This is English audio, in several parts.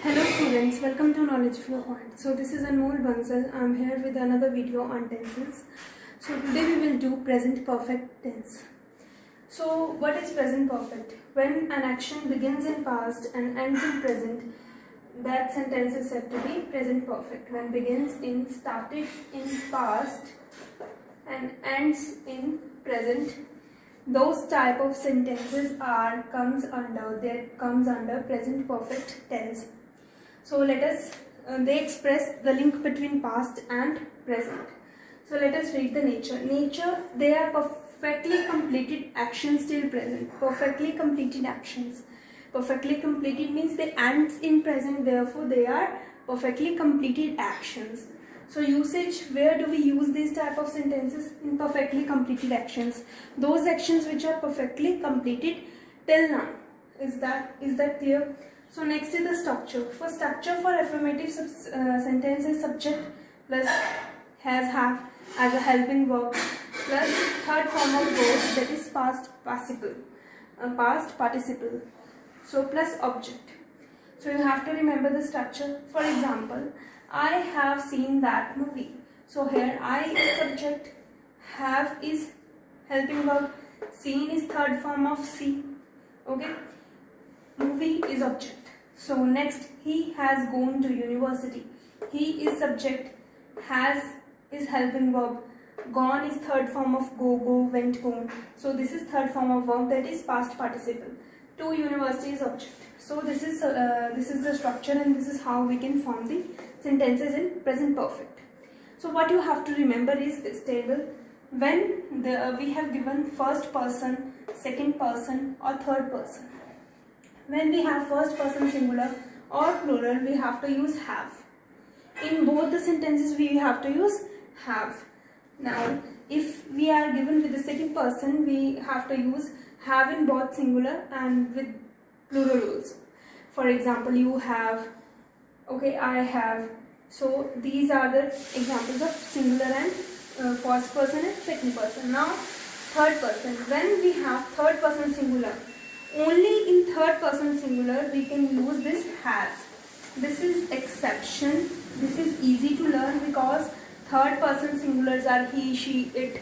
Hello students, welcome to Knowledge Flow Point. So this is Anmol Bansal. I am here with another video on tenses. So today we will do present perfect tense. So what is present perfect? When an action begins in past and ends in present, that sentence is said to be present perfect. When started in past and ends in present, those type of sentences comes under present perfect tense. So let us they express the link between past and present. So let us read the nature. They are perfectly completed actions till present. Perfectly completed actions. Perfectly completed means they end in present, therefore they are perfectly completed actions. So usage, where do we use these type of sentences? In perfectly completed actions. Those actions which are perfectly completed till now. Is that clear? So next is the structure. For structure, for affirmative sentence is subject plus has, have as a helping verb plus third form of verb, that is past participle. So plus object. So you have to remember the structure. For example, I have seen that movie. So here I is subject, have is helping verb, seen is third form of see. Okay. Movie is object. So next, he has gone to university. He is subject, has is helping verb, gone is third form of go, went, gone. So this is third form of verb, that is past participle. To university is object. So this is the structure, and this is how we can form the sentences in present perfect. So what you have to remember is this table. When we have given first person, second person or third person. When we have first person singular or plural, we have to use have. In both the sentences, we have to use have. Now, if we are given with the second person, we have to use have in both singular and with plural also. For example, you have, okay, I have. So these are the examples of singular and first person and second person. Now, third person. When we have third person singular, only in third person singular we can use this has. This is exception. This is easy to learn because third person singulars are he, she, it.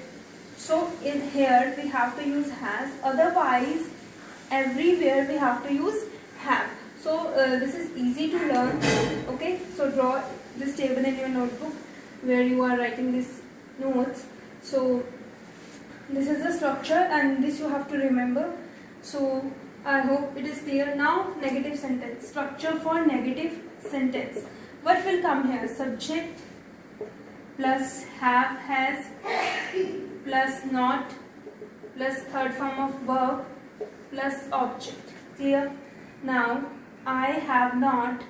So in here we have to use has. Otherwise, everywhere we have to use have. So this is easy to learn. Okay. So draw this table in your notebook where you are writing these notes. So this is the structure, and this you have to remember. So I hope it is clear. Now negative sentence. Structure for negative sentence. What will come here? Subject plus have, has plus not plus third form of verb plus object. Clear? Now I have not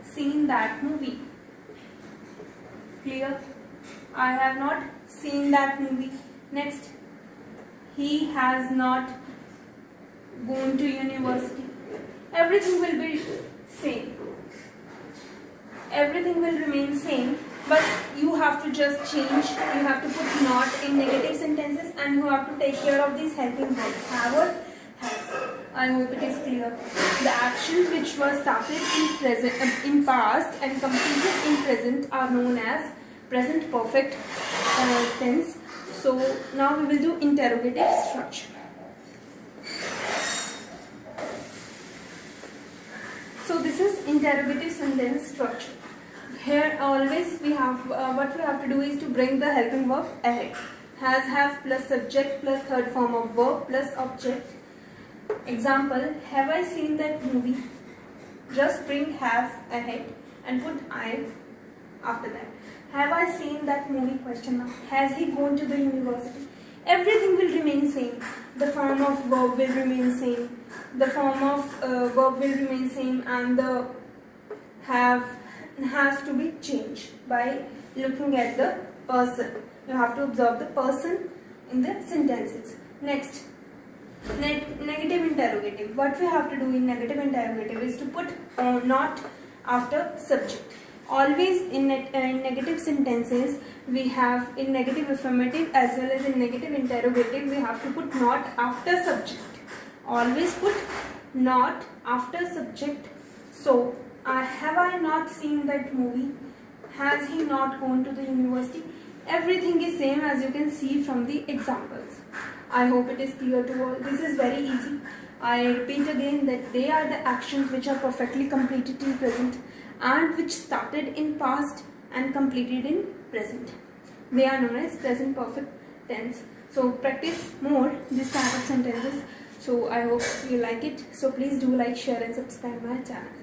seen that movie. Clear? I have not seen that movie. Next, he has not gone to university. Everything will be same. Everything will remain same, but you have to just change. You have to put not in negative sentences, and you have to take care of these helping verbs, have or has. I hope it is clear. The actions which were started in past and completed in present are known as present perfect tense. So now we will do interrogative structure. So this is interrogative sentence structure. Here always we have what we have to do is to bring the helping verb ahead. Has, have plus subject plus third form of verb plus object. Example, have I seen that movie? Just bring have ahead and put I after that. Have I seen that movie? Question mark. Has he gone to the university? Everything will remain same. The form of verb will remain same. The form of verb will remain same, and the have has to be changed by looking at the person. You have to observe the person in the sentences. Next, negative interrogative. What we have to do in negative interrogative is to put not after subject. Always in negative sentences, we have in negative affirmative as well as in negative interrogative, we have to put not after subject. Always put not after subject So, have I not seen that movie? Has he not gone to the university? Everything is same as you can see from the examples. I hope it is clear to all. This is very easy. I repeat again that they are the actions which are perfectly completed in present and which started in past and completed in present. They are known as present perfect tense. So practice more this type of sentences. So I hope you like it. So please do like, share and subscribe my channel.